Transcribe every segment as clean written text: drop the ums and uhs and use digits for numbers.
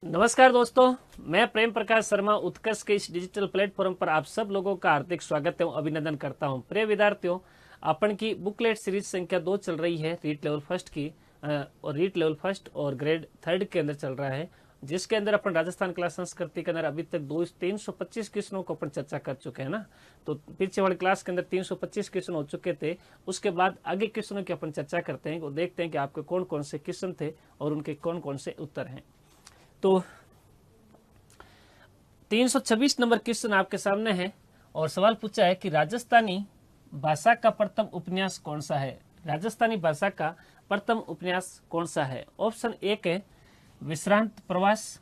नमस्कार दोस्तों, मैं प्रेम प्रकाश शर्मा उत्कर्ष के इस डिजिटल प्लेटफॉर्म पर आप सब लोगों का हार्दिक स्वागत एवं अभिनंदन करता हूं। प्रिय विद्यार्थियों, अपन की बुकलेट सीरीज संख्या 2 चल रही है रीट लेवल फर्स्ट की और रीट लेवल फर्स्ट और ग्रेड थर्ड के अंदर चल रहा है, जिसके अंदर अपन राजस्थान कला संस्कृति के अंदर अभी तक 325 क्वेश्चनों को अपन चर्चा कर चुके हैं ना। तो पीछे वाली क्लास के अंदर 325 क्वेश्चन हो चुके थे। उसके बाद आगे क्वेश्चनों की अपन चर्चा करते हैं और देखते हैं कि आपके कौन कौन से क्वेश्चन थे और उनके कौन कौन से उत्तर हैं। तो 326 नंबर क्वेश्चन आपके सामने है और सवाल पूछा है कि राजस्थानी भाषा का प्रथम उपन्यास कौन सा है। राजस्थानी भाषा का प्रथम उपन्यास कौन सा है। ऑप्शन एक है विश्रांत प्रवास,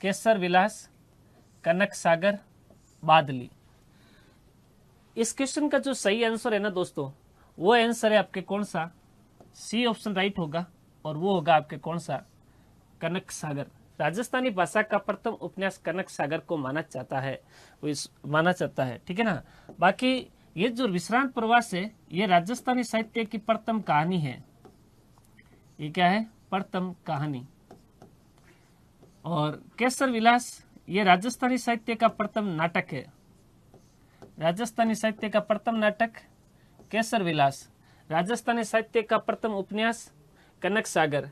केसर विलास, कनक सागर, बादली। इस क्वेश्चन का जो सही आंसर है ना दोस्तों, वो आंसर है आपके कौन सा, सी ऑप्शन राइट होगा और वो होगा आपके कौन सा, कनक सागर। राजस्थानी भाषा का प्रथम उपन्यास कनक सागर को माना जाता है, ठीक है ना। बाकी ये जो विश्रांत प्रवास है, ये राजस्थानी साहित्य की प्रथम कहानी है। ये क्या है, प्रथम कहानी। और केसर विलास ये राजस्थानी साहित्य का प्रथम नाटक है। राजस्थानी साहित्य का प्रथम नाटक केसर विलास, राजस्थानी साहित्य का प्रथम उपन्यास कनक सागर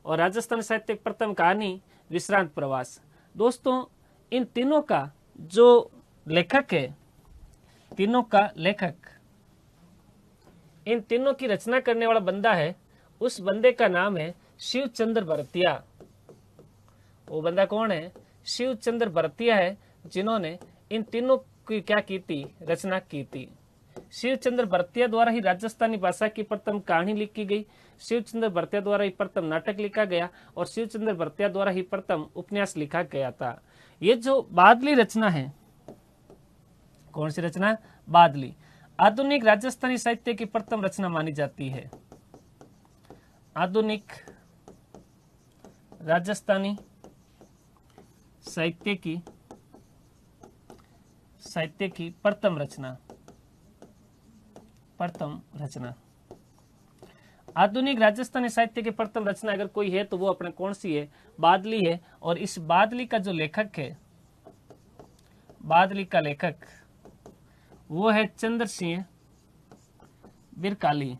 और राजस्थानी साहित्य की प्रथम कहानी विश्रांत प्रवास। दोस्तों, इन तीनों का जो लेखक है, तीनों का लेखक, इन तीनों की रचना करने वाला बंदा है, उस बंदे का नाम है शिवचंद्र भरतिया। वो बंदा कौन है, शिवचंद्र भरतिया है, जिन्होंने इन तीनों की क्या की थी, रचना की थी। शिवचंद्र भरतिया द्वारा ही राजस्थानी भाषा की प्रथम कहानी लिखी गई, शिवचंद्र भरतिया द्वारा ही प्रथम नाटक लिखा गया और शिवचंद्र भरतिया द्वारा ही प्रथम उपन्यास लिखा गया था। ये जो बादली रचना है, कौन सी रचना, बादली, आधुनिक राजस्थानी साहित्य की प्रथम रचना मानी जाती है। आधुनिक राजस्थानी साहित्य की प्रथम रचना, आधुनिक राजस्थानी साहित्य की प्रथम रचना अगर कोई है तो वो अपने कौन सी है, बादली है। और इस बादली का जो लेखक है, बादली का लेखक वो है चंद्र सिंह बिरकाली।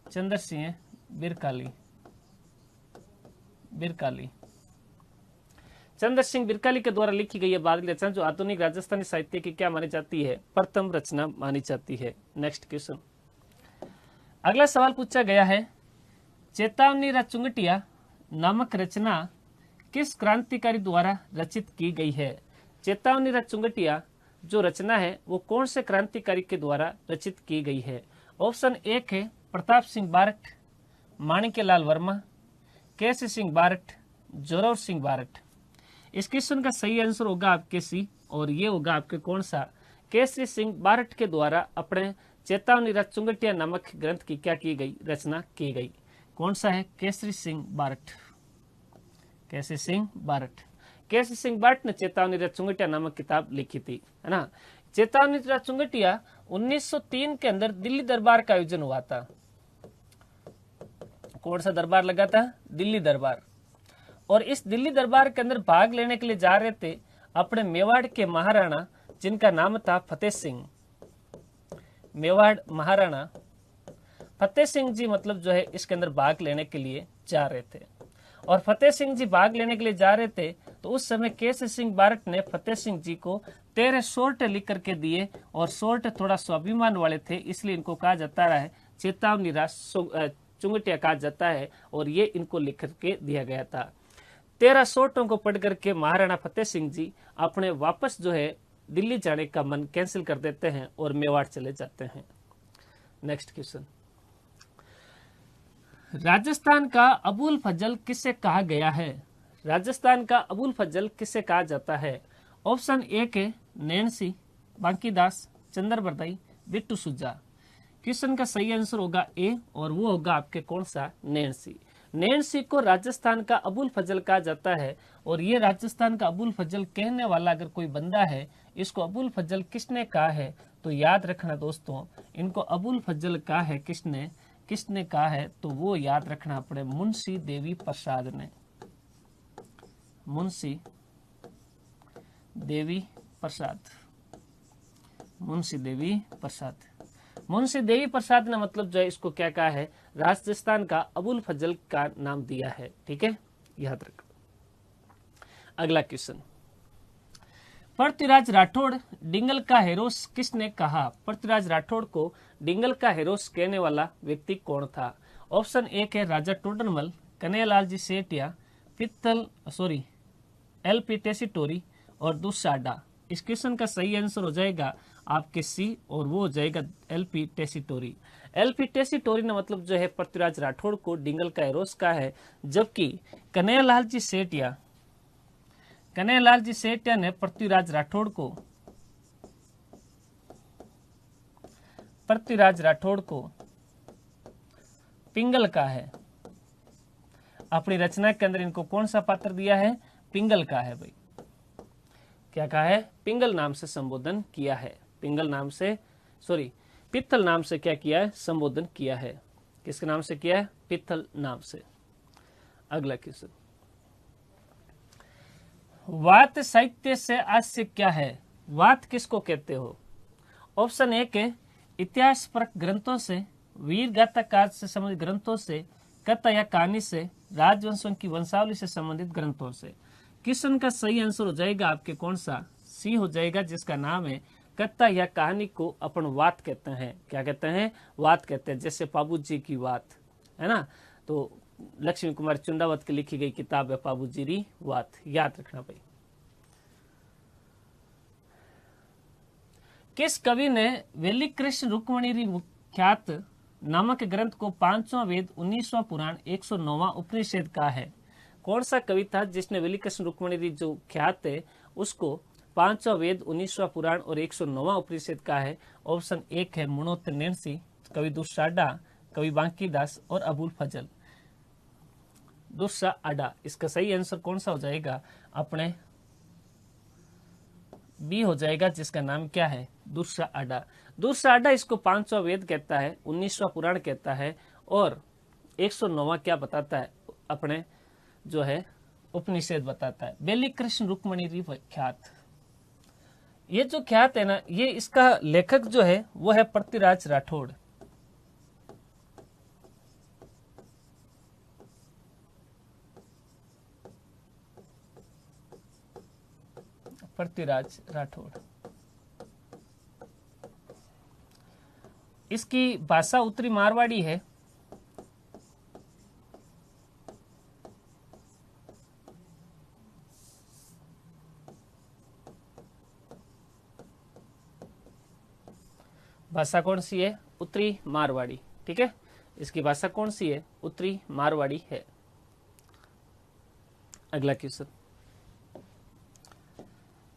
चंद्र सिंह बिरकाली, चंद्र सिंह बिरकाली के द्वारा लिखी गई है बादली रचना, जो आधुनिक राजस्थानी साहित्य की क्या मानी जाती है, प्रथम रचना मानी जाती है। नेक्स्ट क्वेश्चन, अगला सवाल पूछा गया है, चेतावनी रा चुंगटिया नामक रचना किस क्रांतिकारी द्वारा रचित की गई है। चेतावनी रा चुंगटिया जो रचना है वो कौन से क्रांतिकारी के द्वारा रचित की गई है। ऑप्शन एक है प्रताप सिंह बारठ, माणिक्यलाल वर्मा, केसी सिंह बारठ, जोरावर सिंह बारठ। इस क्वेश्चन का सही आंसर होगा आपके सी और ये होगा आपके कौन सा, केसरी सिंह बारठ के द्वारा अपने चेतावनी रा चुंगटिया नामक ग्रंथ की क्या की गई, रचना की गई। कौन सा है, केसरी सिंह बारठ। केसरी सिंह बारठ, केसरी सिंह बारठ ने चेतावनी रा चुंगटिया नामक किताब लिखी थी, है ना। चेतावनी रा चुंगटिया 1903 के अंदर दिल्ली दरबार का आयोजन हुआ था। कौन सा दरबार लगा था, दिल्ली दरबार। और इस दिल्ली दरबार के अंदर भाग लेने के लिए जा रहे थे अपने मेवाड़ के महाराणा, जिनका नाम था फतेह सिंह। मेवाड़ महाराणा फतेह सिंह जी मतलब जो है इसके अंदर भाग लेने के लिए जा रहे थे। और फतेह सिंह जी भाग लेने के लिए जा रहे थे तो उस समय केसरी सिंह बारठ ने फतेह सिंह जी को 13 सोर्ट लिख करके दिए और सोर्ट थोड़ा स्वाभिमान वाले थे, इसलिए इनको कहा जाता है चेतावनी रा चुंगटिया कहा जाता है और ये इनको लिख करके दिया गया था। 13 सोर्टों को पढ़ करके महाराणा फतेह सिंह जी अपने वापस जो है दिल्ली जाने का मन कैंसिल कर देते हैं और मेवाड़ चले जाते हैं। नेक्स्ट क्वेश्चन, राजस्थान का अबुल फजल किसे कहा गया है। राजस्थान का अबुल फजल किसे कहा जाता है। ऑप्शन एक है नैन्सी, बांकीदास, चंद्र बरदाई, बिट्टू सुजा। क्वेश्चन का सही आंसर होगा ए और वो होगा आपके कौन सा, नैन्सी। नैन्सी को राजस्थान का अबुल फजल कहा जाता है और ये राजस्थान का अबुल फजल कहने वाला अगर कोई बंदा है, इसको अबुल फजल किसने कहा है तो याद रखना दोस्तों, इनको अबुल फजल कहा है किसने कहा है तो वो याद रखना अपने मुंशी देवी प्रसाद ने। मुंशी देवी प्रसाद। मुंशी देवी प्रसाद। मुंशी देवी प्रसाद ने मतलब जो है इसको क्या कहा है, राजस्थान का अबुल फजल का नाम दिया है। ठीक है, याद रखो। अगला क्वेश्चन, पृथ्वीराज राठौड़ डिंगल का हेरोस किसने कहा? पृथ्वीराज राठौड़ को डिंगल का हेरोस कहने वाला व्यक्ति कौन था? ऑप्शन एक है राजा टोडरमल, कन्हैयालाल जी सेठिया, एल.पी. टेसीटोरी और दुस्साडा। इस क्वेश्चन का सही आंसर हो जाएगा आपके सी, और वो हो जाएगा एल.पी. टेसीटोरी। एल.पी. टेसीटोरी ने मतलब जो है पृथ्वीराज राठौड़ को डिंगल का हेरोस कहा है, जबकि कन्हैयालाल जी सेठिया ने पृथ्वीराज राठौड़ को पिंगल का है। अपनी रचना के अंदर इनको कौन सा पात्र दिया है? पिंगल का है भाई। क्या कहा है? पिंगल नाम से संबोधन किया है। पित्तल नाम से क्या किया है? संबोधन किया है। किसके नाम से किया है? पित्तल नाम से। अगला क्वेश्चन, वात साहित्य से हास्य क्या है? वात किसको कहते हो? ऑप्शन एक है इतिहास परक ग्रंथों से, वीर गाथा काव्य से संबंधित ग्रंथों से, कथा या कहानी से, राजवंशों की वंशावली से संबंधित ग्रंथों से। क्वेश्चन का सही आंसर हो जाएगा आपके कौन सा? सी हो जाएगा, जिसका नाम है कथा या कहानी को अपन वात कहते हैं। क्या कहते हैं? वात कहते हैं। जैसे पाबू जी की वात है ना, तो लक्ष्मी कुमार चुंडावत की लिखी गई किताब है पाबू जी री वात। याद रखना भाई। किस कवि ने वेली कृष्ण रुक्मणी री मुख्यात नामक ग्रंथ को 5वां वेद, 19वां पुराण, 109वां उपनिषद कहा है? कौन सा कवि था जिसने वेली कृष्ण रुक्मणी री जो ख्यात है उसको 5वां वेद, 19वां पुराण और 109वां उपनिषद कहा है? ऑप्शन एक है मणोत्तर नरसिंह, कवि दुस्साडा, कवि बांकीदास और अबुल फजल। दुस्साडा। इसका सही आंसर कौन सा हो जाएगा? अपने बी हो जाएगा, जिसका नाम क्या है? दुस्साडा। दुस्साडा इसको 5वां वेद कहता है, 19वां पुराण कहता है और 109वां क्या बताता है? अपने जो है उपनिषद बताता है। बेली कृष्ण रुक्मणी री ख्यात। ये जो ख्यात है ना, ये इसका लेखक जो है वो है पृथ्वीराज राठौड़। पृथ्वीराज राठौड़। इसकी भाषा उत्तरी मारवाड़ी है। भाषा कौन सी है? उत्तरी मारवाड़ी। ठीक है, इसकी भाषा कौन सी है? उत्तरी मारवाड़ी है। अगला क्वेश्चन,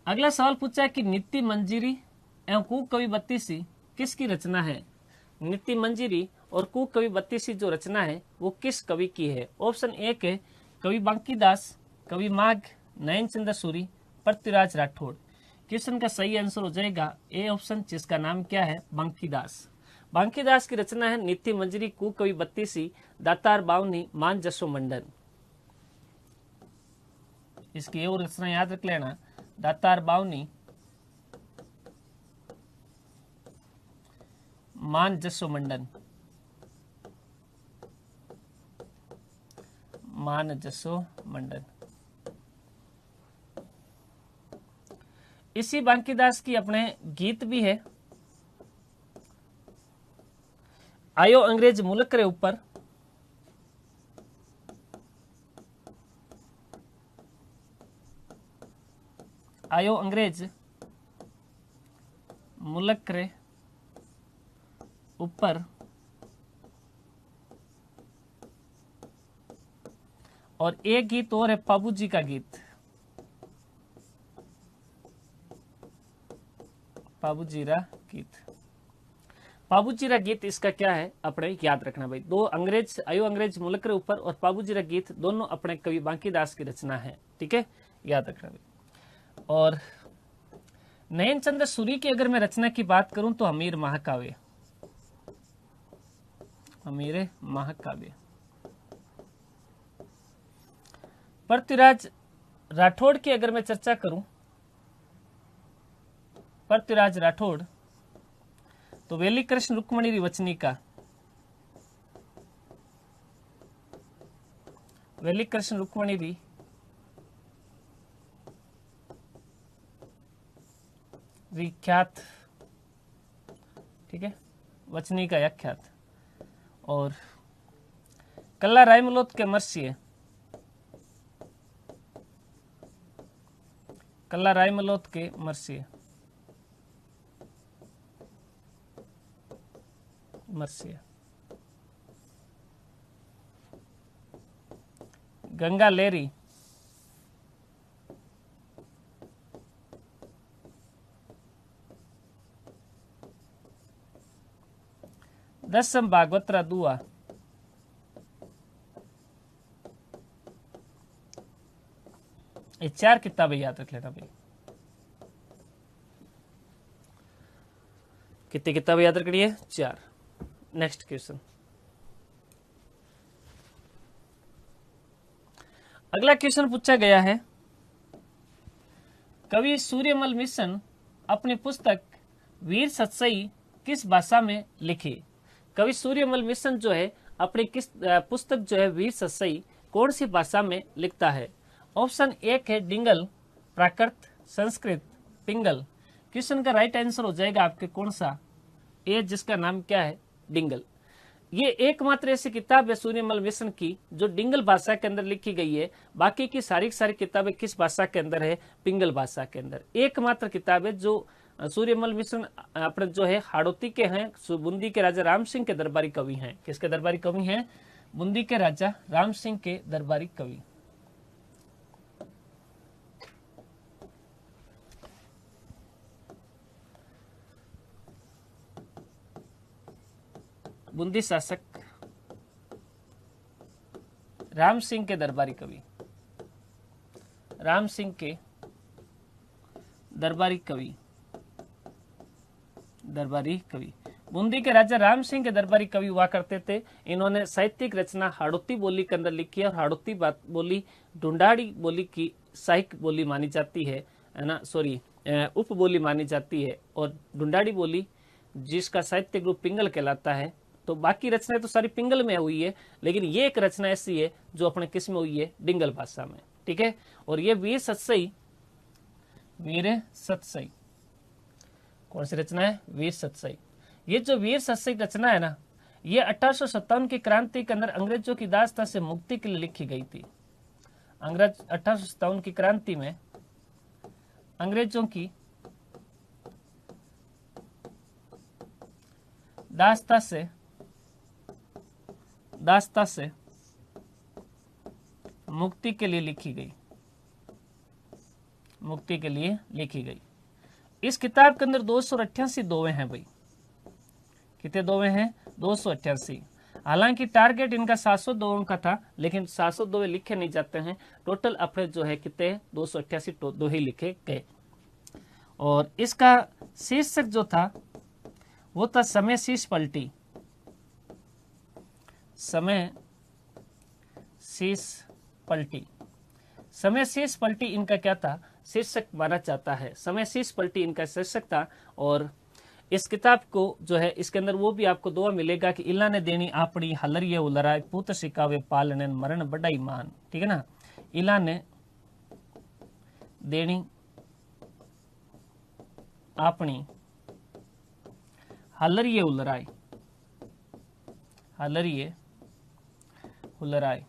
अगला सवाल पूछा है कि नीति मंजीरी एवं कूक कवि बत्तीसी किसकी रचना है? नीति मंजीरी और कूक कवि बत्तीसी जो रचना है वो किस कवि की है? ऑप्शन एक है कवि बांकीदास, कवि माघ, नयन चंद्र सूरी, पृथ्वीराज राठौड़। क्वेश्चन का सही आंसर हो जाएगा ए ऑप्शन, जिसका नाम क्या है? बांकीदास। बांकीदास की रचना है नीति मंजरी, कूक कवि बत्तीसी, दातार बावनी, मान जसो मंडन। इसकी ये रचना याद रख लेना, दातार बावनी, मान जसो मंडन, मान जसो मंडन। इसी बांकीदास की अपने गीत भी है, आयो अंग्रेज मुल्क रे ऊपर, आयो अंग्रेज मुल्क रे ऊपर, और एक गीत और है पाबू जी का गीत, पाबूजीरा गीत। पाबूजीरा गीत इसका क्या है? अपने याद रखना भाई। दो अंग्रेज, आयो अंग्रेज मुल्क रे ऊपर और पाबूजीरा गीत दोनों अपने कवि बांकीदास की रचना है। ठीक है, याद रखना भाई। और नयन चंद्र सूरी की अगर मैं रचना की बात करूं तो हमीर महाकाव्य, हमीर महाकाव्य। पृथ्वीराज राठौड़ की अगर मैं चर्चा करूं, पृथ्वीराज राठौड़, तो वेली कृष्ण रुक्मणी री वचनिका, वेली कृष्ण रुक्मणी री विख्यात, ठीक है, वचनिका व्याख्यात, और कल्ला रायमलोत के मर्सिये, कल्ला रायमलोत के मर्सिये, मर्सिये, गंगा लेरी, दसम भागवतरा दुआ, ये 4 किताबें याद रख लेना भाई। कितनी किताबें याद रखनी है? 4। Next question. अगला क्वेश्चन पूछा गया है, कवि सूर्यमल मिशन अपनी पुस्तक वीर सतसई किस भाषा में लिखी? कवि सूर्यमल मिशन जो है अपनी किस पुस्तक जो है वीर सतसई कौन सी भाषा में लिखता है? ऑप्शन 1 है डिंगल, प्राकृत, संस्कृत, पिंगल। क्वेश्चन का राइट आंसर हो जाएगा आपके कौन सा? ए, जिसका नाम क्या है? डिंगल। ये एकमात्र ऐसी किताब है सूर्यमल मिशन की जो डिंगल भाषा के अंदर लिखी गई है। बाकी की सारी किताबें किस भाषा के अंदर है? पिंगल भाषा के अंदर। एकमात्र किताब है जो सूर्यमल मिशन अपने जो है हाड़ौती के हैं, बूंदी के राजा राम सिंह के दरबारी कवि हैं। किसके दरबारी कवि हैं? बूंदी के राजा राम सिंह के दरबारी कवि। बूंदी शासक राम सिंह के दरबारी कवि, राम सिंह के दरबारी कवि, दरबारी कवि। बूंदी के राजा राम सिंह के दरबारी कवि हुआ करते थे। इन्होंने साहित्यिक रचना हाड़ौती बोली के अंदर लिखी है और हाड़ौती बोली ढूंढाड़ी बोली की सहायक बोली मानी जाती है ना, सॉरी, उप बोली मानी जाती है, और ढूंढाड़ी बोली जिसका साहित्यिक रूप पिंगल कहलाता है। तो बाकी रचनाएं तो सारी पिंगल में हुई है, लेकिन ये एक रचना ऐसी है जो अपने किस में हुई है? डिंगल भाषा में, ठीक है। और ये वीर सतसई, वीर सतसई कौन सी रचना है? वीर सतसई। ये जो वीर सतसई रचना है ना, ये 1857 की क्रांति के अंदर अंग्रेजों की दास्ता से मुक्ति के लिए लिखी गई थी। अंग्रेज 1857 की क्रांति में अंग्रेजों की दास्ता से मुक्ति के लिए लिखी गई, मुक्ति के लिए लिखी गई। इस किताब के अंदर 288 दोहे हैं भाई। कितने दोहे हैं? 288। हालांकि टारगेट इनका 700 दोहों का था, लेकिन 700 दोहे लिखे नहीं जाते हैं। टोटल अपने जो है कितने? 288 दोहे लिखे गए। और इसका शीर्षक जो था वो था समय शीश पलटी, समय शीश पलटी। समय शीश पलटी इनका क्या था? शीर्षक माना जाता है। समय शीश पलटी इनका शीर्षक था। और इस किताब को जो है इसके अंदर वो भी आपको दुआ मिलेगा कि इला ने देनी आपड़ी हलरिये उलराय पुत सिकावे पालने मरण बड़ाई मान, ठीक है ना। इला ने देनी आपनी हलरिये उलराय, हलरिये उलराय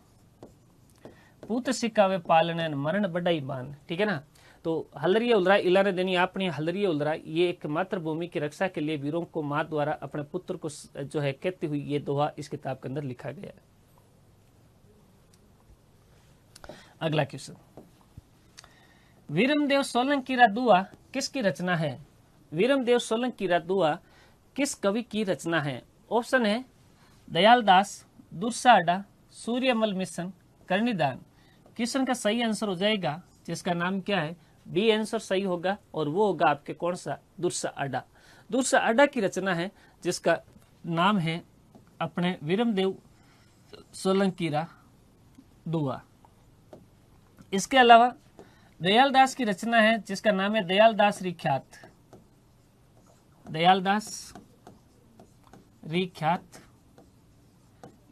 पूत सिकावे पालने मरण बड़ाई मान, ठीक है ना। तो हलरिये उलराय, इला ने देनी आपनी हलरिये उलराय, ये एक मातृभूमि की रक्षा के लिए वीरों को मां द्वारा अपने पुत्र को जो है कहती हुई ये दोहा इस किताब के अंदर लिखा गया है। अगला क्वेश्चन, वीरमदेव सोलंकी रा दुआ किसकी रचना है? वीरमदेव सोलंकी रा दुआ किस कवि की रचना है? ऑप्शन है दयाल दास, दुर्साडा, सूर्यमल मिशन, कर्णिदान। क्वेश्चन का सही आंसर हो जाएगा जिसका नाम क्या है? डी आंसर सही होगा, और वो होगा आपके कौन सा? दुर्साडा। दुर्साडा की रचना है जिसका नाम है अपने वीरमदेव सोलंकी रा दुआ। इसके अलावा दयालदास की रचना है जिसका नाम है दयालदास रिख्यात। दयालदास रिख्यात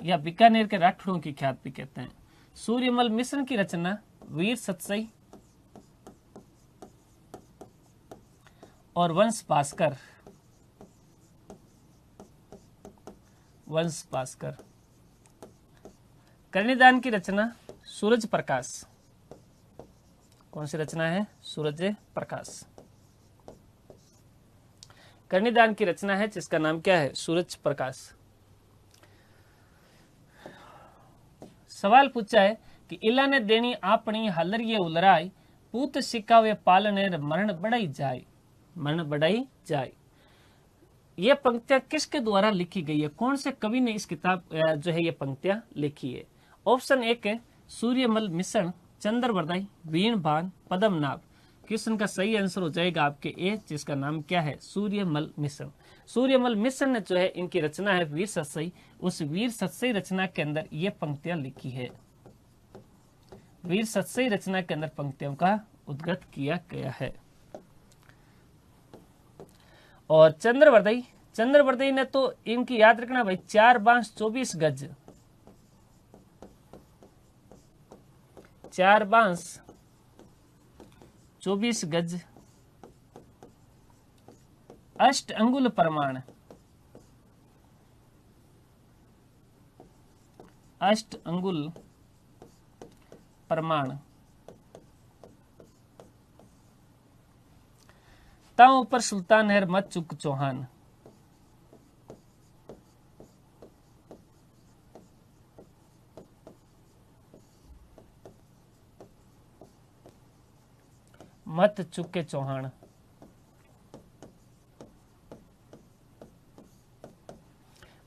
या बीकानेर के राठौड़ों की ख्यात भी कहते हैं। सूर्यमल मिश्र की रचना वीर सतसई और वंश भास्कर। वंश भास्कर। कर्णिदान की रचना सूरज प्रकाश। कौन सी रचना है? सूरज प्रकाश। कर्णिदान की रचना है जिसका नाम क्या है? सूरज प्रकाश। सवाल पूछा है कि इला ने देनी आपनी हलरिये उलराई, पूत सिकावे पालने मरण बढ़ाई जाए। मरण बढ़ाई जाए, ये पंक्तियां किसके द्वारा लिखी गई है? कौन से कवि ने इस किताब जो है ये पंक्तियां लिखी है? ऑप्शन एक है सूर्यमल मिश्र, चंद्रवरदाई, वीणभान, पद्मनाभ। क्वेश्चन का सही आंसर हो जाएगा आपके ए, जिसका नाम क्या है? सूर्यमल मिश्र। सूर्यमल मिश्र ने जो है इनकी रचना है वीर सतसई, उस वीर सतसई रचना के अंदर ये पंक्तियां लिखी है। वीर सतसई रचना के अंदर पंक्तियों का उद्गत किया गया है। और चंद्रवरदाई ने तो इनकी याद रखना भाई, 4 बांस 24 गज, 4 बांस 24 गज, अष्ट अंगुल प्रमाण, अष्ट अंगुल प्रमाण, ताऊ ऊपर सुल्तान है मत चुक चौहान। मत चुके चौहान।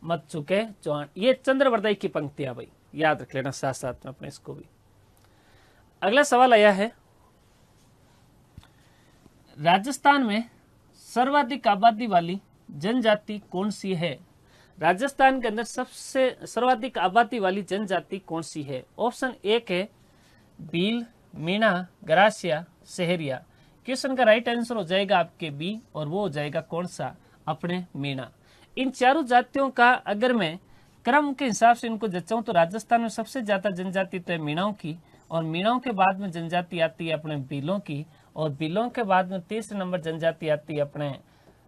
मत चुके चौहान, ये चंद्रवरदाई की पंक्तियां भाई, याद रख लेना साथ साथ में अपने इसको भी। अगला सवाल आया है, राजस्थान में सर्वाधिक आबादी वाली जनजाति कौन सी है? राजस्थान के अंदर सबसे सर्वाधिक आबादी वाली जनजाति कौन सी है? ऑप्शन एक है भील, मीणा, गरासिया, सहरिया। क्वेश्चन का राइट आंसर हो जाएगा आपके बी, और वो हो जाएगा कौन सा? अपने मीणा। इन चारों जातियों का अगर मैं क्रम के हिसाब से इनको जचाऊं तो राजस्थान में सबसे ज्यादा जनजाति तो है मीणाओं की, और मीणाओं के बाद में जनजाति आती है अपने भीलों की, और भीलों के बाद में तीसरे नंबर जनजाति आती है अपने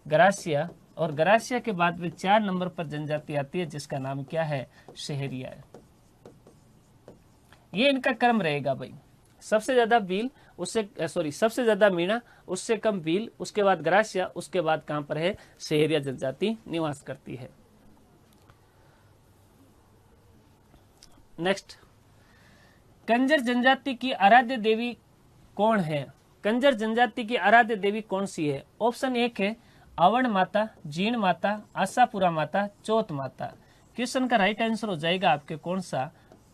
गरासिया, और गरासिया के बाद में 4 नंबर पर जनजाति आती है जिसका नाम क्या है? शहरिया है। ये इनका क्रम रहेगा भाई, सबसे ज्यादा भील, उससे सबसे ज्यादा मीणा, उससे कम भील, उसके बाद गरासिया, उसके बाद कहां पर है? शहरिया जनजाति निवास करती है। नेक्स्ट, कंजर जनजाति की आराध्य देवी कौन है? कंजर जनजाति की आराध्य देवी कौन सी है? ऑप्शन एक है अवण माता, जीण माता, आशापुरा माता, चौथ माता। क्वेश्चन का राइट आंसर हो जाएगा आपके कौन सा?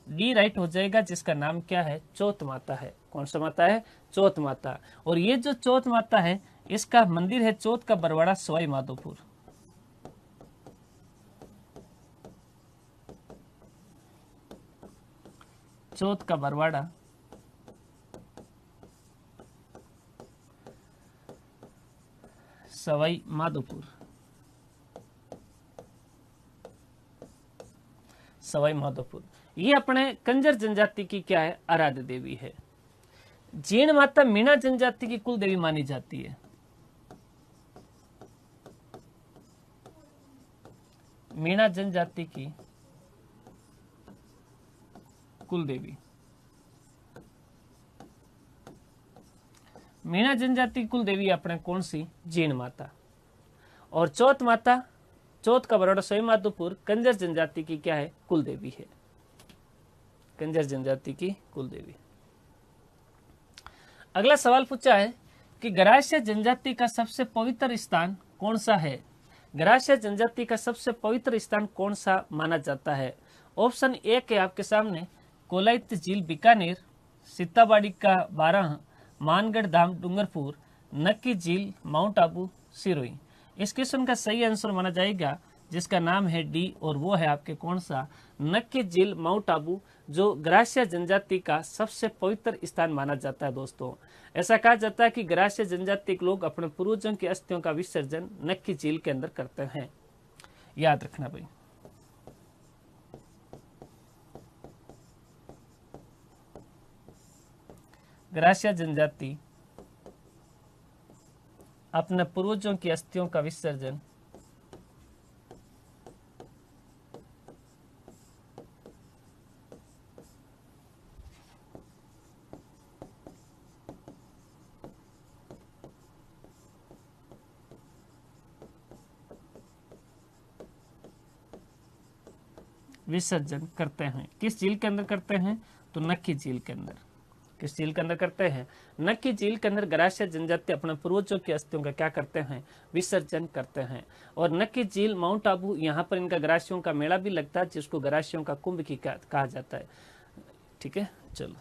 डी राइट हो जाएगा, जिसका नाम क्या है? चौथ माता है। कौन सा माता है? चौथ माता। और ये जो चौथ माता है, इसका मंदिर है चौथ का बरवाड़ा, सवाई माधोपुर। चौथ का बरवाड़ा सवाई माधोपुर, सवाई माधोपुर। ये अपने कंजर जनजाति की क्या है? आराध्य देवी है। जीण माता मीणा जनजाति की कुल देवी मानी जाती है। मीणा जनजाति की कुल देवी, मीणा जनजाति की कुल देवी अपने कौन सी? जीण माता। और चौथ माता, चौथ का बरौड़ा सवाई माधोपुर, कंजर जनजाति की क्या है? कुल देवी है। कंजर जनजाति की कुल देवी। अगला सवाल पूछा है कि गरासिया जनजाति का सबसे पवित्र स्थान कौन सा है? गरासिया जनजाति का सबसे पवित्र स्थान कौन सा माना जाता है? ऑप्शन एक है आपके सामने कोलाइत झील बीकानेर, सीताबाड़ी का बारह, मानगढ़ धाम डूंगरपुर, नक्की झील माउंट आबू सिरोही। इस क्वेश्चन का सही आंसर माना जाएगा जिसका नाम है डी, और वो है आपके कौन सा, नक्की झील माउंट आबू, जो ग्रासिया जनजाति का सबसे पवित्र स्थान माना जाता है। दोस्तों ऐसा कहा जाता है कि ग्रासिया जनजाति के लोग अपने पूर्वजों की अस्थियों का विसर्जन नक्की झील के अंदर करते हैं, याद रखना भाई। ग्रासिया जनजाति अपने पूर्वजों की अस्थियों का विसर्जन विसर्जन करते हैं। किस झील के अंदर करते हैं, तो नक्की झील के अंदर। किस झील के अंदर करते हैं, नक्की झील के अंदर ग्रासिया जनजाति अपने पूर्वजों की अस्थियों का क्या करते हैं, विसर्जन करते हैं। और नक्की झील माउंट आबू, यहाँ पर इनका ग्रासियों का मेला भी लगता है, जिसको ग्रासियों का कुंभ की कहा जाता है। ठीक है, चलो।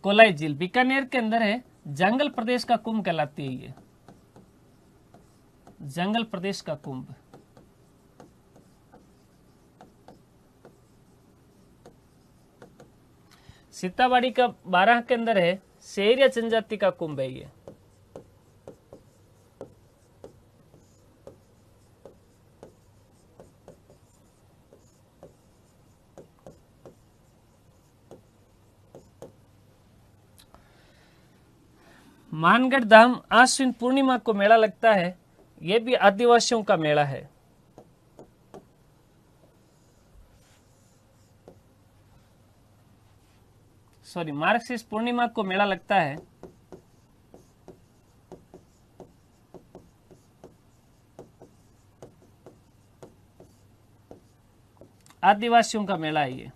कोलाई झील बीकानेर के अंदर है, जंगल प्रदेश का कुंभ कहलाती है ये, जंगल प्रदेश का कुंभ। सीताबाड़ी का 12 के अंदर है, शेरिया जनजाति का कुंभ है ये। मानगढ़ धाम आश्विन पूर्णिमा को मेला लगता है, ये भी आदिवासियों का मेला है। सॉरी, मार्गशीर्ष पूर्णिमा को मेला लगता है, आदिवासियों का मेला है ये।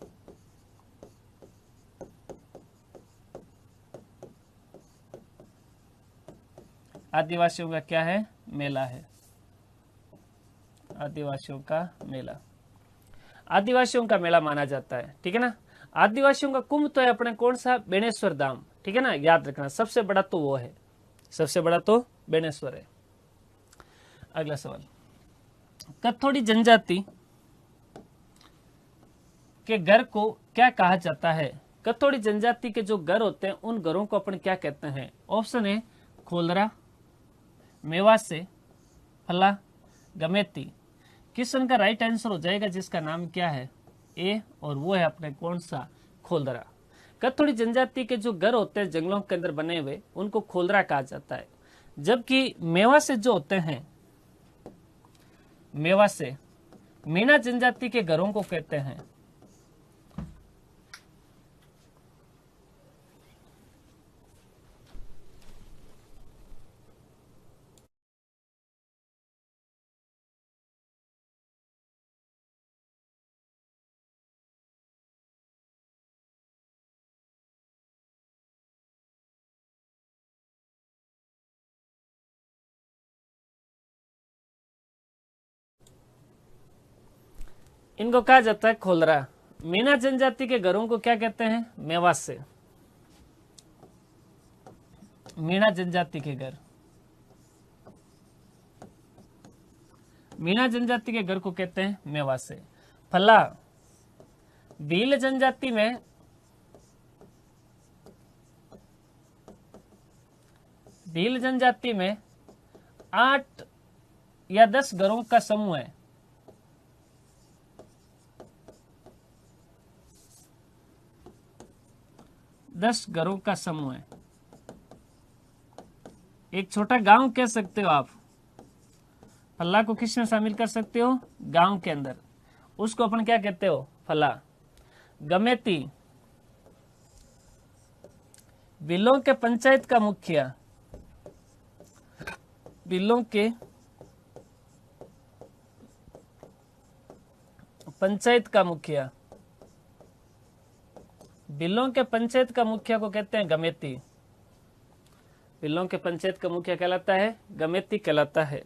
आदिवासियों का क्या है, मेला है, आदिवासियों का मेला, आदिवासियों का मेला माना जाता है। ठीक है ना। आदिवासियों का कुंभ तो है अपने कौन सा, बेणेश्वर धाम। ठीक है ना, याद रखना, सबसे बड़ा तो वो है, सबसे बड़ा तो बेणेश्वर है। अगला सवाल, कथोड़ी जनजाति के घर को क्या कहा जाता है। कथोड़ी जनजाति के जो घर होते हैं उन घरों को अपन क्या कहते हैं। ऑप्शन है खोलरा, मेवासे, फला, गमेती। क्वेश्चन का राइट आंसर हो जाएगा जिसका नाम क्या है, ए, और वो है अपने कौन सा, खोलरा। कथोड़ी जनजाति के जो घर होते हैं जंगलों के अंदर बने हुए, उनको खोलरा कहा जाता है। जबकि मेवासे जो होते हैं, मेवासे मीना जनजाति के घरों को कहते हैं इनको कहा जाता है खोलरा। मीना जनजाति के घरों को क्या कहते हैं, मेवासे। मीना जनजाति के घर, मीना जनजाति के घर को कहते हैं मेवासे। फला, भील जनजाति में, भील जनजाति में 8 या 10 घरों का समूह है। दस घरों का समूह है, एक छोटा गांव कह सकते हो आप। फल्ला को किस में शामिल कर सकते हो, गांव के अंदर, उसको अपन क्या कहते हो, फल्ला। गमेती, बिलों के पंचायत का मुखिया, बिलों के पंचायत का मुखिया, बिलों के पंचायत का मुखिया को कहते हैं गमेती। बिलों के पंचायत का मुखिया कहलाता है गमेती कहलाता है।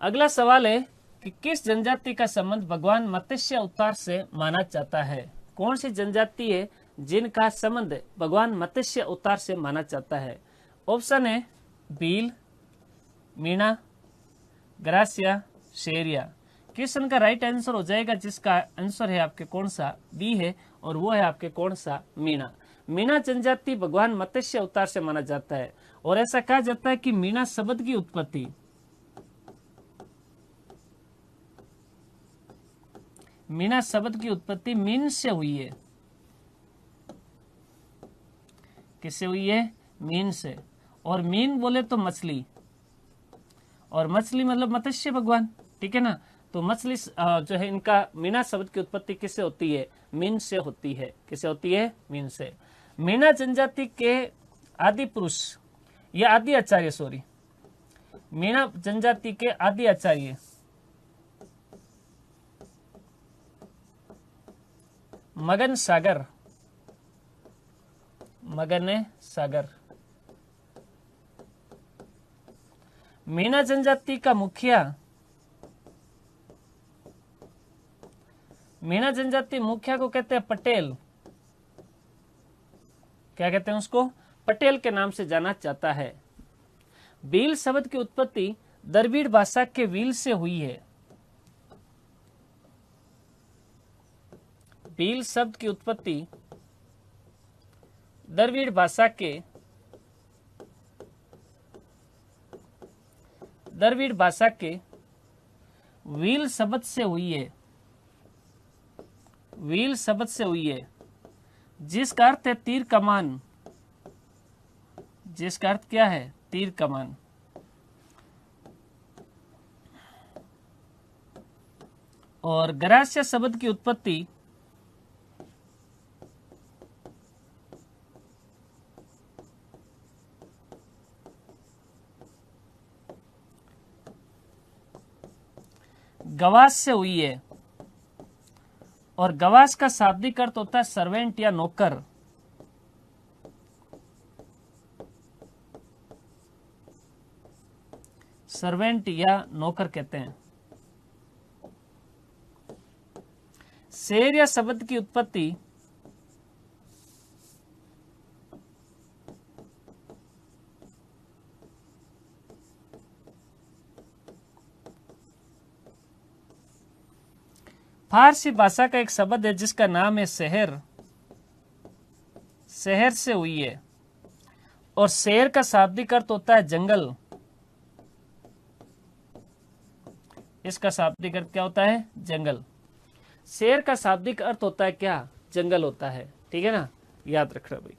अगला सवाल है कि किस जनजाति का संबंध भगवान मत्स्य अवतार से माना जाता है। कौन सी जनजाति है जिनका संबंध भगवान मत्स्य अवतार से माना जाता है। ऑप्शन है भील, मीणा, ग्रासिया, शेरिया। क्वेश्चन का राइट आंसर हो जाएगा, जिसका आंसर है आपके कौन सा, बी है, और वो है आपके कौन सा, मीणा। मीणा जनजाति भगवान मत्स्य अवतार से माना जाता है, और ऐसा कहा जाता है कि मीणा शब्द की उत्पत्ति मीन से हुई है। किससे हुई है? मीन से। और मीन बोले तो मछली, और मछली मतलब मत्स्य भगवान, ठीक है ना। तो मछली जो है, इनका मीणा शब्द की उत्पत्ति किससे होती है? मीन से होती है। किससे होती है? मीन से। मीणा जनजाति के आदि पुरुष या आदि आचार्य, सॉरी, मीणा जनजाति के आदि आचार्य मगन सागर मीणा जनजाति का मुखिया, मीणा जनजाति मुखिया को कहते हैं पटेल। क्या कहते हैं उसको? पटेल के नाम से जाना जाता है। भील शब्द की उत्पत्ति द्रविड़ भाषा के व्हील से हुई है। भील शब्द की उत्पत्ति द्रविड़ भाषा के व्हील शब्द से हुई है। व्हील शब्द से हुई है, जिसका अर्थ है तीर कमान। जिसका अर्थ क्या है? तीर कमान। और ग्रास्य शब्द की उत्पत्ति गवास से हुई है, और गवास का शाब्दिक अर्थ होता है सर्वेंट या नौकर। सर्वेंट या नौकर कहते हैं। शेर या शब्द की उत्पत्ति फारसी भाषा का एक शब्द है, जिसका नाम है शहर। शहर से हुई है, और शेर का शाब्दिक अर्थ होता है जंगल। इसका शाब्दिक अर्थ क्या होता है? जंगल। शेर का शाब्दिक अर्थ होता है क्या? जंगल होता है, ठीक है ना, याद रखना भाई।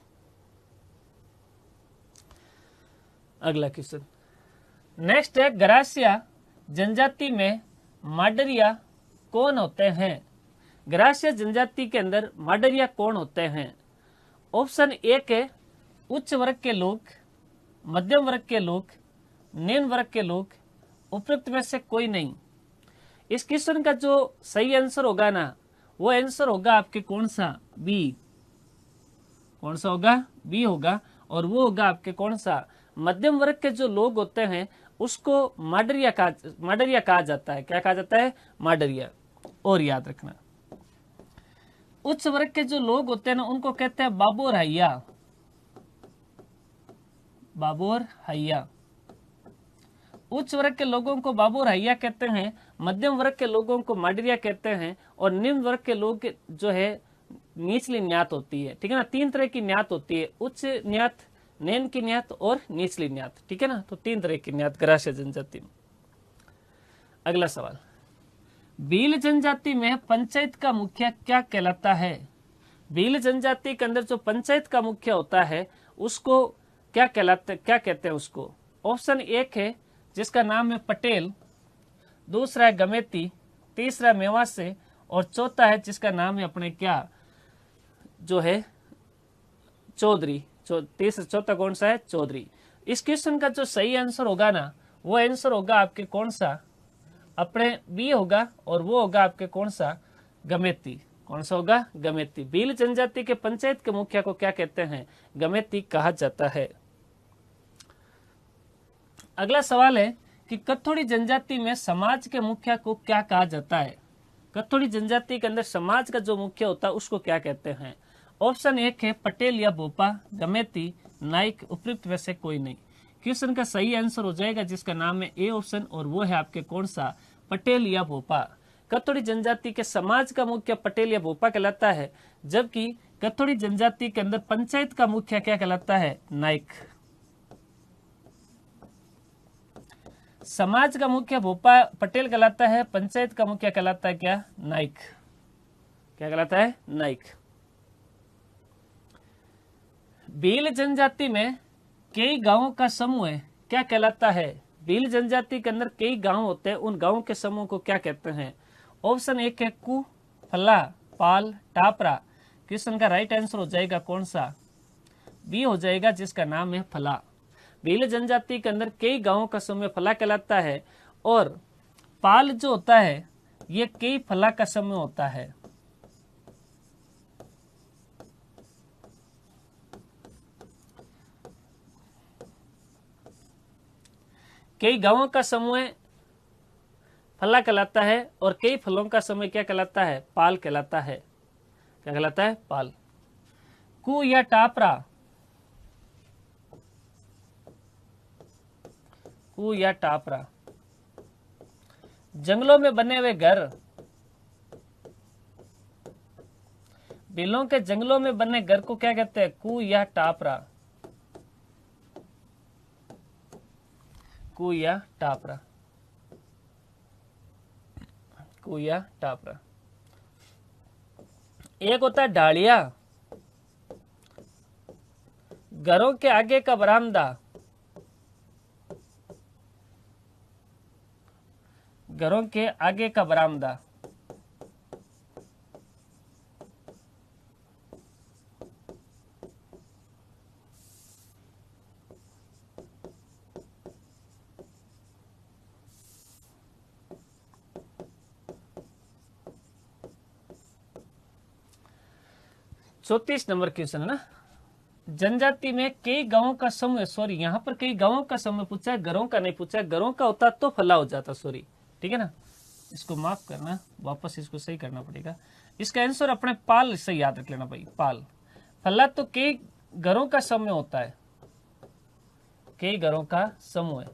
अगला क्वेश्चन नेक्स्ट है, ग्रासिया जनजाति में माडरिया कौन होते हैं? ग्रासिया जनजाति के अंदर माडरिया कौन होते हैं? ऑप्शन एक है उच्च वर्ग के लोग, मध्यम वर्ग के लोग, निम्न वर्ग के लोग, उपयुक्त में से कोई नहीं। इस क्वेश्चन का जो सही आंसर होगा ना, वो आंसर होगा आपके कौन सा? बी। कौन सा होगा? बी होगा, और वो होगा आपके कौन सा? मध्यम वर्ग के जो लोग होते हैं उसको माडरिया कहा जाता है। क्या कहा जाता है? माडरिया। और याद रखना, उच्च वर्ग के जो लोग होते हैं ना, उनको कहते हैं बाबोर हैया। बाबोर हैया। उच्च वर्ग के लोगों को बाबोर हैया कहते हैं, मध्यम वर्ग के लोगों को माडरिया कहते हैं, और निम्न वर्ग के लोग जो है निचली न्यात होती है, ठीक है ना। तीन तरह की न्यात होती है, उच्च न्यात, निम्न की न्यात और निचली न्यात, ठीक है ना। तो तीन तरह की न्यात ग्रासिया जनजाति में। अगला सवाल, भील जनजाति में पंचायत का मुखिया क्या कहलाता है? भील जनजाति के अंदर जो पंचायत का मुखिया होता है उसको क्या कहते हैं उसको? ऑप्शन एक है जिसका नाम है पटेल, दूसरा है गमेती, तीसरा मेवासे, और चौथा है जिसका नाम है अपने क्या जो है चौधरी। चौथा कौन सा है? चौधरी। इस क्वेश्चन का जो सही आंसर होगा ना, वो आंसर होगा आपके कौन सा? अपने बी होगा, और वो होगा आपके कौन सा? गमेती। कौन सा होगा? गमेती। भील जनजाति के पंचायत के मुखिया को क्या कहते हैं? गमेती कहा जाता है। अगला सवाल है कि कथोड़ी जनजाति में समाज के मुखिया को क्या कहा जाता है? कथोड़ी जनजाति के अंदर समाज का जो मुखिया होता है उसको क्या कहते हैं? ऑप्शन एक है पटेल या बोपा, गमेती, नाइक, उपयुक्त में से कोई नहीं। क्वेश्चन का सही आंसर हो जाएगा जिसका नाम है ए ऑप्शन, और वो है आपके कौन सा, पटेल या भोपा। कथोड़ी जनजाति के समाज का मुखिया पटेल या भोपा कहलाता है, जबकि कथोड़ी जनजाति के अंदर पंचायत का मुखिया क्या कहलाता है, नाइक। समाज का मुखिया भोपा पटेल कहलाता है, पंचायत का मुखिया कहलाता है क्या, नाइक। क्या कहलाता है, नाइक। भील जनजाति में कई गांवों का समूह क्या कहलाता है। भील जनजाति के अंदर कई गांव होते हैं, उन गांवों के समूह को क्या कहते हैं। ऑप्शन एक है कु, फला, पाल, टापरा। क्वेश्चन का राइट आंसर हो जाएगा कौन सा, बी हो जाएगा जिसका नाम है फला। भील जनजाति के अंदर कई गांवों का समूह फला कहलाता है, और पाल जो होता है ये कई फला का समूह होता है। कई गांवों का समूह फला कहलाता है, और कई फलों का समूह क्या कहलाता है, पाल कहलाता है। क्या कहलाता है, पाल। कु या टापरा, कु या टापरा। जंगलों में बने हुए घर, बिलों के जंगलों में बने घर को क्या कहते हैं, कु या टापरा, कु या टापरा, कु या टापरा। एक होता है डालिया, घरों के आगे का बरामदा, घरों के आगे का बरामदा। चौतीस नंबर क्वेश्चन है ना। जनजाति में कई गांवों का समूह, सॉरी यहाँ पर कई गांवों का समूह पूछा है, घरों का नहीं पूछा है। घरों का होता तो फला हो जाता, सॉरी, ठीक है ना, इसको माफ करना, वापस इसको सही करना पड़ेगा। इसका आंसर अपने पाल से याद रख लेना भाई, पाल। फला तो कई घरों का समूह होता है, कई घरों का समूह,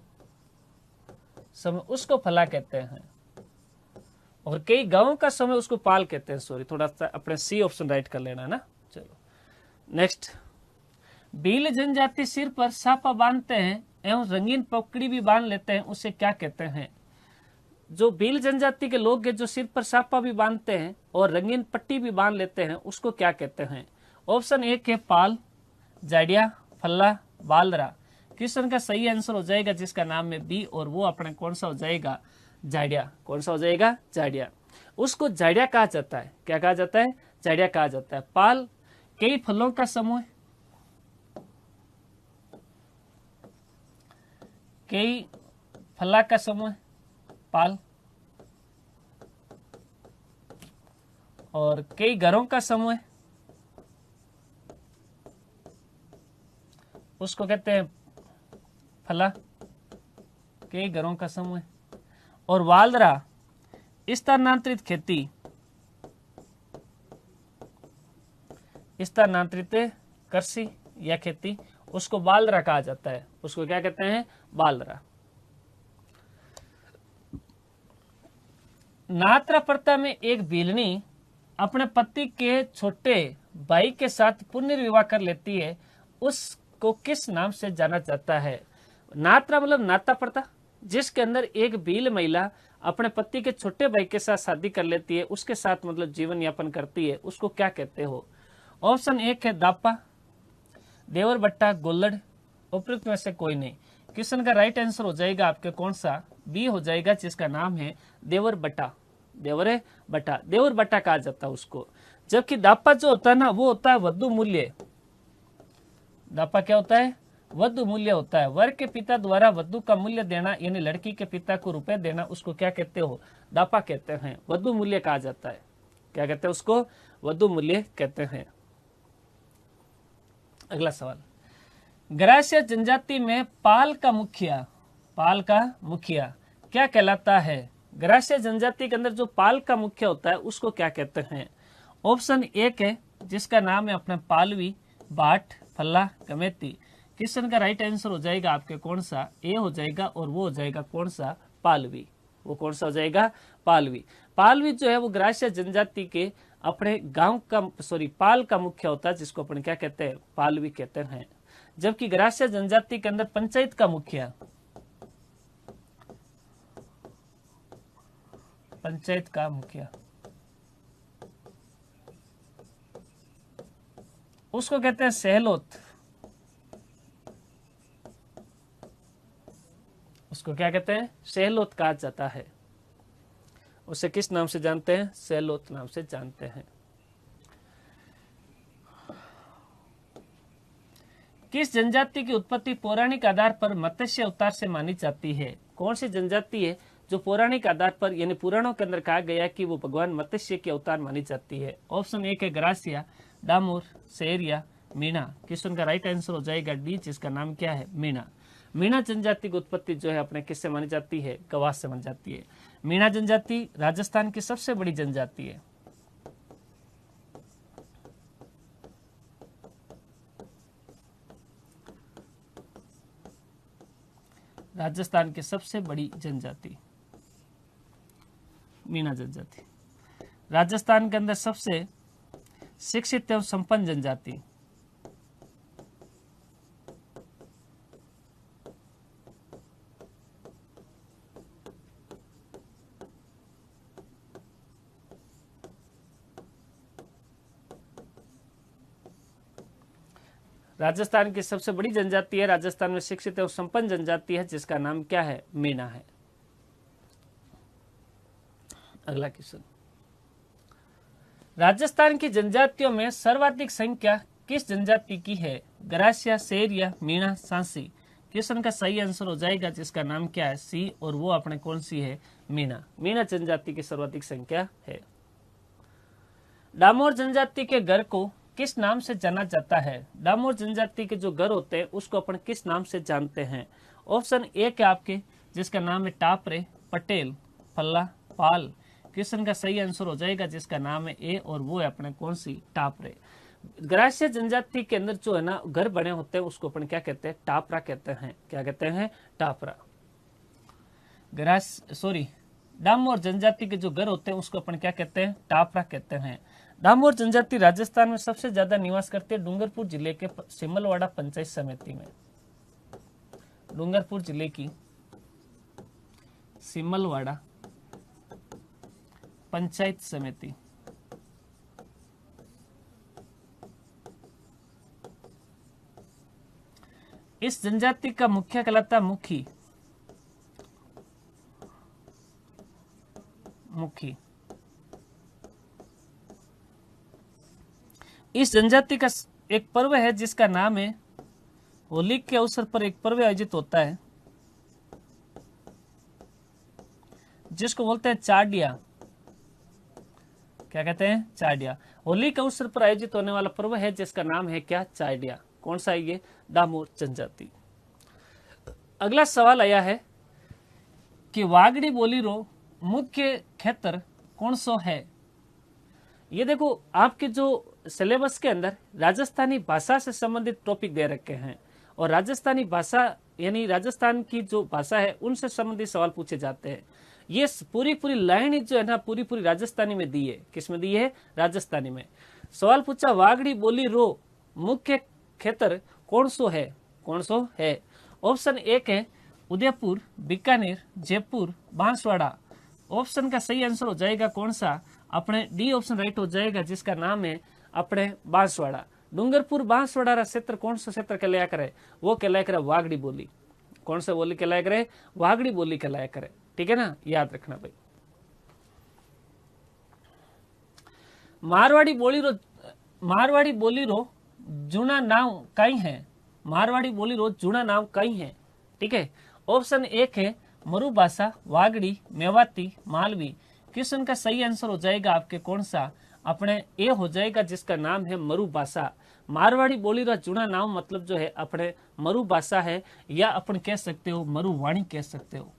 उसको फला कहते हैं, और कई गांवों का समूह उसको पाल कहते हैं। सॉरी, थोड़ा सा अपने सी ऑप्शन राइट कर लेना है ना। चलो नेक्स्ट। भील जनजाति सिर पर साफा बांधते हैं एवं रंगीन पगड़ी भी बांध लेते हैं, उसे क्या कहते हैं। जो भील जनजाति के लोग हैं जो सिर पर साफा भी बांधते हैं और रंगीन पट्टी भी बांध लेते हैं, उसको क्या कहते हैं। ऑप्शन एक है पाल, जाडिया, फल्ला, बालरा। क्वेश्चन का सही आंसर हो जाएगा जिसका नाम है बी, और वो अपने कौन सा हो जाएगा, जाडिया। कौन सा हो जाएगा, जाडिया। उसको जाडिया कहा जाता है। क्या कहा जाता है, जाडिया कहा जाता है। पाल कई फलों का समूह, कई फला का समूह पाल, और कई घरों का समूह उसको कहते हैं फला, कई घरों का समूह। और वालरा स्थानांतरित खेती, स्थानांतरित कृषि या खेती, उसको बालरा कहा जाता है। उसको क्या कहते हैं, बालरा। नात्रा प्रथा में एक भीलनी अपने पति के छोटे भाई के साथ पुनर्विवाह कर लेती है, उसको किस नाम से जाना जाता है। नात्रा मतलब नाता प्रथा, जिसके अंदर एक भील महिला अपने पति के छोटे भाई के साथ शादी कर लेती है, उसके साथ मतलब जीवन यापन करती है, उसको क्या कहते हो। ऑप्शन एक है दापा, देवर बट्टा, गोल्लड़। उपयुक्त में से कोई नहीं। क्वेश्चन का राइट आंसर हो जाएगा आपके कौन सा, बी हो जाएगा जिसका नाम है देवर बट्टा। देवर बट्टा, देवर बट्टा कहा जाता है उसको। जबकि दापा जो होता है ना, वो होता है वधु मूल्य। दापा क्या होता है, वधु मूल्य होता है। वर के पिता द्वारा वधु का मूल्य देना, यानी लड़की के पिता को रुपए देना, उसको क्या कहते हो, दापा कहते हैं। वधु मूल्य कहा जाता है। क्या कहते हैं उसको, वधु मूल्य कहते हैं। अगला सवाल। ग्रास्य जनजाति में पाल का मुखिया, पाल का मुखिया क्या कहलाता है। ग्रास्य जनजाति के अंदर जो पाल का मुखिया होता है उसको क्या कहते हैं। ऑप्शन एक है जिसका नाम है अपना पालवी, बाट, फल्ला, गमेती। क्वेश्चन का राइट आंसर हो जाएगा आपके कौन सा, ए हो जाएगा, और वो हो जाएगा कौन सा, पालवी। वो कौन सा हो जाएगा, पालवी। पालवी जो है वो ग्रास्य जनजाति के अपने गांव का पाल का मुख्य होता है, जिसको अपन क्या कहते हैं, पालवी कहते हैं। जबकि ग्रास्य जनजाति के अंदर पंचायत का मुखिया, पंचायत का मुखिया, उसको कहते हैं सहलोत। उसको क्या कहते हैं, सहलोत कहा जाता है। उसे किस नाम से जानते हैं, सहलोत नाम से जानते हैं। किस जनजाति की उत्पत्ति पौराणिक आधार पर मत्स्य अवतार से मानी जाती है? कौन सी जनजाति है जो पौराणिक आधार पर यानी पुराणों के अंदर कहा गया कि वो भगवान मत्स्य के अवतार मानी जाती है? ऑप्शन ए है ग्रासिया, डामोर, सेरिया, मीणा। क्वेश्चन का राइट आंसर हो जाएगा डी, जिसका नाम क्या है, मीणा। मीणा जनजाति की उत्पत्ति जो है अपने किससे मानी जाती है, गवास से मानी जाती है। मीणा जनजाति राजस्थान की सबसे बड़ी जनजाति है। राजस्थान की सबसे बड़ी जनजाति मीणा जनजाति। राजस्थान के अंदर सबसे शिक्षित एवं संपन्न जनजाति, राजस्थान की सबसे बड़ी जनजाति है, राजस्थान में शिक्षित एवं संपन्न जनजाति है, जिसका नाम क्या है, मीणा है। अगला क्वेश्चन, राजस्थान की जनजातियों में सर्वाधिक संख्या किस जनजाति की है? ग्रासिया, सेरिया, मीणा, सांसी। क्वेश्चन का सही आंसर हो जाएगा, जिसका नाम क्या है, सी, और वो अपने कौन सी है, मीणा। मीणा जनजाति की सर्वाधिक संख्या है। डामोर जनजाति के घर को किस नाम से जाना जाता है? डामोर जनजाति के जो घर होते हैं उसको अपन किस नाम से जानते हैं? ऑप्शन ए के आपके, जिसका नाम है टापरे, पटेल, पल्ला, पाल। क्वेश्चन का सही आंसर हो जाएगा, जिसका नाम है ए, और वो है अपने कौन सी, टापरे। ग्रास्य जनजाति के अंदर जो है ना घर बने होते हैं उसको अपन क्या कहते हैं, टापरा कहते हैं। क्या कहते हैं, टापरा। डामोर जनजाति के जो घर होते हैं उसको अपन क्या कहते हैं, टापरा कहते हैं। डामोर जनजाति राजस्थान में सबसे ज्यादा निवास करती है डूंगरपुर जिले के सिमलवाड़ा पंचायत समिति में। डूंगरपुर जिले की सिमलवाड़ा पंचायत समिति। इस जनजाति का मुख्य कहलाता मुखी। मुखी। इस जनजाति का एक पर्व है जिसका नाम है, होली के अवसर पर एक पर्व आयोजित होता है जिसको बोलते हैं चाडिया। क्या कहते हैं, चाडिया। होली के अवसर पर आयोजित होने वाला पर्व है जिसका नाम है क्या, चाडिया। कौन सा है ये, डामोर जनजाति। अगला सवाल आया है कि वागड़ी बोलीरो मुख्य क्षेत्र कौन सो है? ये देखो आपके जो सिलेबस के अंदर राजस्थानी भाषा से संबंधित टॉपिक दे रखे हैं, और राजस्थानी भाषा यानी राजस्थान की जो भाषा है उनसे संबंधित सवाल पूछे जाते हैं। ये पूरी लाइन जो है ना पूरी राजस्थानी में दी है। किस में दी है, राजस्थानी में। सवाल पूछा वागड़ी बोली रो मुख्य क्षेत्र कौन सो है? कौन सो है? ऑप्शन एक है उदयपुर, बीकानेर, जयपुर, बांसवाड़ा। ऑप्शन का सही आंसर हो जाएगा कौन सा, अपने डी ऑप्शन राइट हो जाएगा, जिसका नाम है अपने बांसवाड़ा। डूंगरपुर बांसवाड़ा क्षेत्र कौन सा क्षेत्र कहलाया करे, वो कहलाया करे वागड़ी बोली। कौन सा बोली कहलाया करे, वागड़ी बोली कहलाया करे। ठीक है ना, याद रखना भाई। मारवाड़ी बोली रो जूना नाम कई है। मारवाड़ी बोली रो जूना नाम कई है। ठीक है, ऑप्शन एक है मरुभाषा, वागड़ी, मेवाती, मालवी। क्वेश्चन का सही आंसर हो जाएगा आपके कौन सा, अपने ए हो जाएगा, जिसका नाम है मरुभाषा। मारवाड़ी बोली रो जुड़ा नाम मतलब जो है अपने मरुभाषा है, या अपन कह सकते हो मरुवाणी कह सकते हो।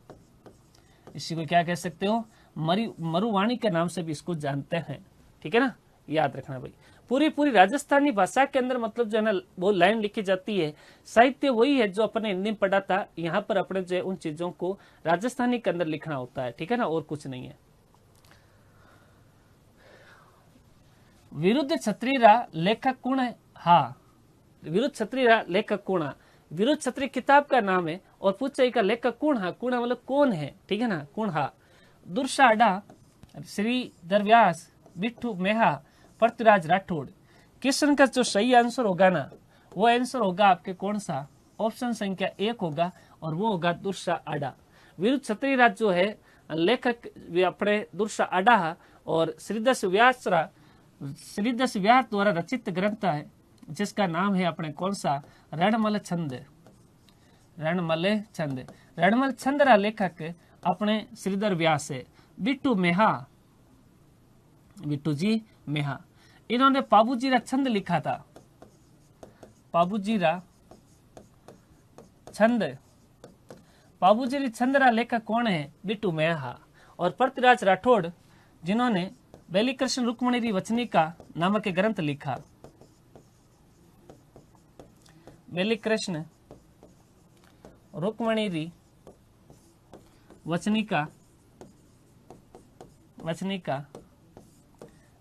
इसी को क्या कह सकते हो, मरुवाणी के नाम से भी इसको जानते हैं। ठीक है ना, याद रखना भाई। पूरी पूरी राजस्थानी भाषा के अंदर मतलब जो है ना वो लाइन लिखी जाती है। साहित्य वही है जो अपने हिंदी में पढ़ा था, यहाँ पर अपने जो है उन चीजों को राजस्थानी के अंदर लिखना होता है, ठीक है ना, और कुछ नहीं है। विरुद्ध क्षत्रिय लेखक कौन है? हाँ, विरुद्ध क्षत्रिय लेखक कौन है? विरुद्ध क्षत्रिय किताब का नाम है और पूछे का लेखक कौन है? कौन मतलब कौन है, ठीक है ना, कौन हा? दुर्शाडा, श्रीधर व्यास, बिट्टू मेहा, पृथ्वीराज राठौड़। क्वेश्चन का जो सही आंसर होगा ना वो आंसर होगा आपके कौन सा? ऑप्शन संख्या 1 होगा और वो होगा दुर्सा आडा। विरुद्ध क्षत्रिय राज जो है लेखक अपने दुर्सा आडा और श्रीधर व्यास द्वारा रचित ग्रंथ है जिसका नाम है अपने कौन सा? रणमल छंद। रणमल छंद। रणमल छंद रा लेखक अपने श्रीधर व्यास है। बिट्टू जी मेहा, इन्होंने पाबूजी रा छंद लिखा था। पाबूजी रा छंद। पाबूजी छंद रा लेखक कौन है? बिट्टू मेहा। और पृथ्वीराज राठौड़ जिन्होंने बेलीकृष्ण रुक्मणी वचनिका नामक ग्रंथ लिखा। बेलीकृष्ण रुक्मणी वचनिका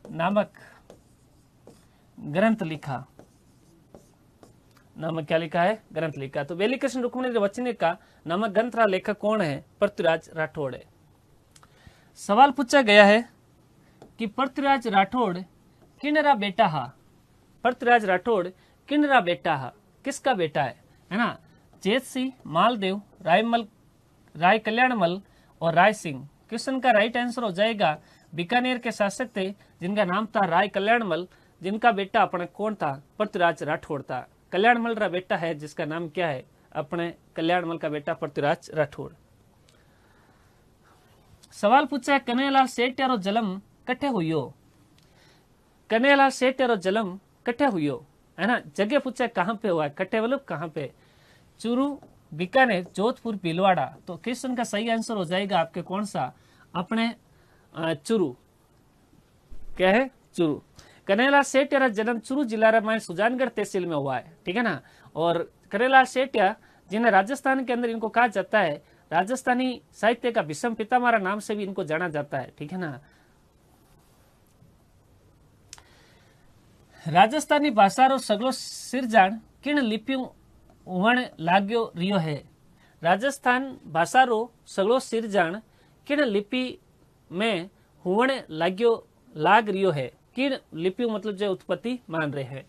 नामक ग्रंथ लिखा। नामक क्या लिखा है? ग्रंथ लिखा। तो बेलीकृष्ण रुक्मणी वचनिका नामक ग्रंथ का लेखक कौन है? पृथ्वीराज राठौड़ है। सवाल पूछा गया है कि पृथ्वीराज राठौड़ किनरा बेटा हा? पृथ्वीराज राठौड़ किनरा बेटा हा? किसका बेटा है ना? जेत सिंह, मालदेव, राय कल्याणमल और राय सिंह। क्वेश्चन का राइट आंसर हो जाएगा बीकानेर के शासक थे जिनका नाम था राय कल्याणमल, जिनका बेटा अपने कौन था? पृथ्वीराज राठौड़ था। कल्याणमल का बेटा है जिसका नाम क्या है? अपने कल्याणमल का बेटा पृथ्वीराज राठौड़। सवाल पूछा है कन्हैयालाल सेठ यारो जन्म कट्ठे हुई? कन्हैयालाल सेठ यारो जन्म कट्ठे हुई है ना? जगह पूछा कहाँ पे हुआ है? कट्ठे मतलब कहाँ पे? चूरू, बीकानेर, जोधपुर, भीलवाड़ा। तो क्वेश्चन का सही आंसर हो जाएगा आपके कौन सा? अपने चूरू। क्या है? चूरू। कन्हैयालाल सेठिया जन्म चूरू जिला में सुजानगढ़ तहसील में हुआ है, ठीक है ना। और कन्हैयालाल सेठिया जिन्हें राजस्थान के अंदर इनको कहा जाता है राजस्थानी साहित्य का भीष्म पितामह नाम से भी इनको जाना जाता है, ठीक है ना। राजस्थानी भाषा रो सगलो सिरजाण किन लिपियों उवण लाग्यो रियो है? राजस्थान भाषा रो सगलो सिरजाण किन लिपि में हुवण लाग रियो है? किन लिपियों मतलब जो उत्पत्ति मान रहे हैं?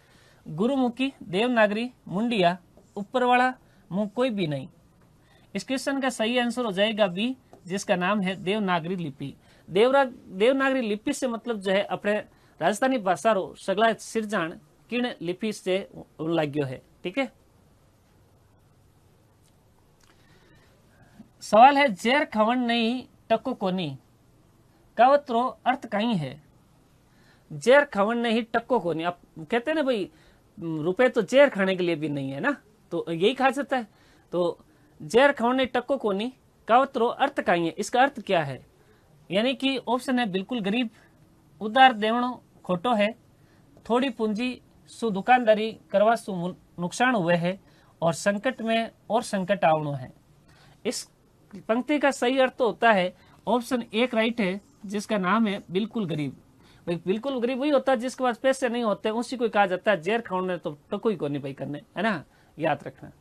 गुरुमुखी, देवनागरी, मुंडिया, ऊपरवाला, मुंह कोई भी नहीं। इस क्वेश्चन का सही आंसर हो जाएगा बी, जिसका नाम है देवनागरी लिपि। देवनागरी लिपि से मतलब जो है अपने राजस्थानी भाषा रो सगला सिरजाण किन लिपि से लाग्यो है, ठीक है। सवाल है जेर खवण नहीं टको कोनी कवत रो अर्थ कहीं है? जेर खवण नहीं टक्को कोनी, आप कहते हैं ना भाई रुपए तो जेर खाने के लिए भी नहीं है ना, तो यही कहा जाता है। तो जेर खवण नहीं टक्को कोनी कवत रो अर्थ कहीं है, इसका अर्थ क्या है? यानी कि ऑप्शन है बिल्कुल गरीब, उधार देवणो खोटो है, थोड़ी पूंजी सु दुकानदारी करवा सु नुकसान हुए है, और संकट में और संकट आवणो है। इस पंक्ति का सही अर्थ तो होता है ऑप्शन 1 राइट है, जिसका नाम है बिल्कुल गरीब। भाई बिल्कुल गरीब वही होता है जिसके पास पैसे नहीं होते, उसी को कहा जाता है जेर खाने तो टको ही को नहीं भाई करने, है ना, याद रखना।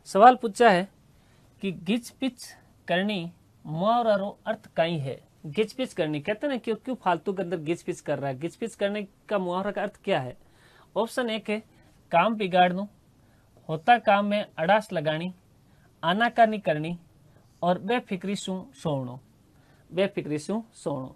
सवाल पूछा है कि गिच पिच करनी मुहावरा रो अर्थ कहीं है? गिच पिच करनी कहते हैं ना, क्यों फालतू के अंदर गिच पिच कर रहा है, गिच पिच करने का मुहावरा का अर्थ क्या है? ऑप्शन 1 है काम बिगाड़नो, होता काम में अड़ास लगानी, आनाकानी करनी, और बेफिक्री सु सोवणो। बेफिक्री सु सोवणो।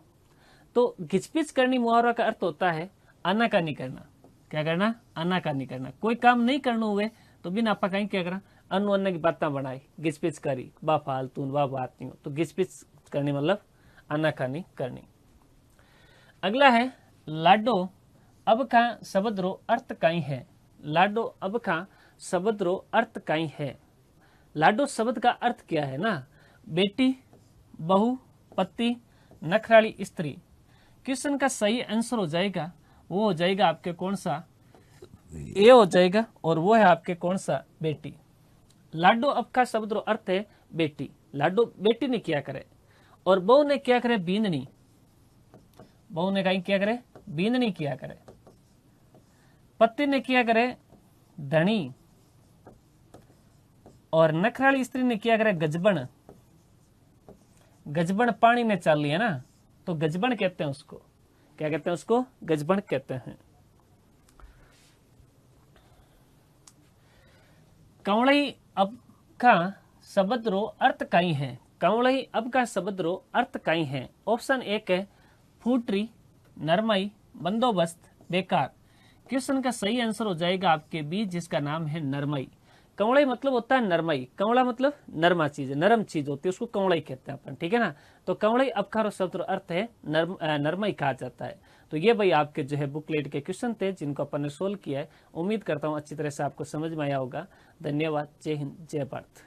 तो घिचपिच करनी मुहावरा का अर्थ होता है आनाकानी करना। क्या करना? आनाकानी करना। कोई काम नहीं करना हुए तो बिना आपा कहीं क्या करा, अनु अन्य की बातें बनाई, घिचपिच करी, बा फालतू बा बात नहीं हो, तो घिचपिच करनी मतलब आनाकानी करनी। अगला है लाडो अब का शब्द रो अर्थ कहीं है? लाडो अब का शब्द रो अर्थ कहीं है? लाडो शब्द का अर्थ क्या है ना? बेटी, बहू, पति, नखराली स्त्री। क्वेश्चन का सही आंसर हो जाएगा वो हो जाएगा आपके कौन सा, ए हो जाएगा, और वो है आपके कौन सा, बेटी। लाडो अब का शब्द रो अर्थ है बेटी। लाडो बेटी ने क्या करे, और बहू ने क्या करे, बींदनी। बहू ने कहीं क्या करे, बींदनी किया करे। पति ने किया करे, धनी। और नखराली स्त्री ने किया करे, गजबन। गजबन पानी में चल लिया ना, तो गजबन कहते हैं उसको। क्या कहते हैं उसको, गजबन कहते हैं। कंवड़ई अब का शब्द रो अर्थ कई है। कंवड़ई अब का शब्द रो अर्थ कई है। ऑप्शन एक है फूटरी, नरमई, बंदोबस्त, बेकार। क्वेश्चन का सही आंसर हो जाएगा आपके बी, जिसका नाम है नरमई। कंवड़ई मतलब होता है नरमई। कंवड़ा मतलब नरमा चीज, नरम चीज होती है, उसको कंवड़ई कहते हैं अपन, ठीक है ना। तो कंवड़ई अपकार शब्द अर्थ है नरमई कहा जाता है। तो ये भाई आपके जो है बुकलेट के क्वेश्चन थे, जिनको अपन ने सोल्व किया है। उम्मीद करता हूँ अच्छी तरह से आपको समझ में आया होगा। धन्यवाद। जय हिंद, जय भारत।